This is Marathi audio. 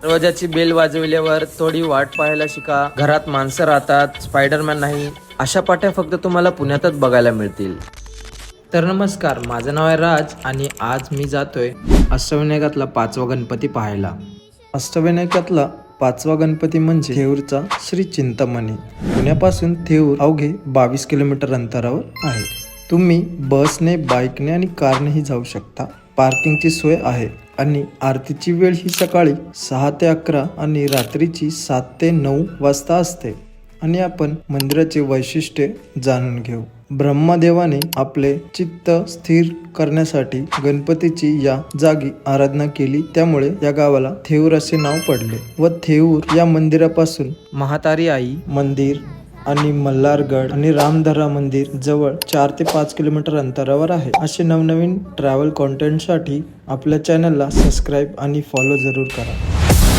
दरवाजाची बेल वाजविल्यावर थोडी वाट पाहायला शिका. घरात माणसं राहतात, स्पायडरमॅन नाही. अशा पाट्या फक्त तुम्हाला पुण्यातच बघायला मिळतील. तर नमस्कार, माझं नाव आहे राज आणि आज मी जातोय अष्टविनायकातला 5वा गणपती पाहायला. अष्टविनायकातला 5वा गणपती म्हणजे थेऊरचा श्री चिंतामणी. पुण्यापासून थेऊर अवघे 22 किलोमीटर अंतरावर आहे. तुम्ही बसने, बाईकने आणि कारनेही जाऊ शकता. पार्किंगची सोय आहे आणि आरतीची वेळ ही सकाळी 6 ते 11 आणि रात्रीची 7 ते 9 वाजता असते. आणि आपण मंदिराचे वैशिष्ट्य जाणून घेऊ. ब्रह्मदेवाने आपले चित्त स्थिर करण्यासाठी गणपतीची या जागी आराधना केली, त्यामुळे या गावाला थेऊर असे नाव पडले. व थेऊर या मंदिरापासून महातारी आई मंदिर आणि मल्हारगड आणि रामधरा मंदिर जवळ 4 ते 5 किलोमीटर अंतरावर आहे. असे नवनवीन ट्रॅव्हल कॉन्टेंटसाठी आपल्या चॅनलला सबस्क्राईब आणि फॉलो जरूर करा.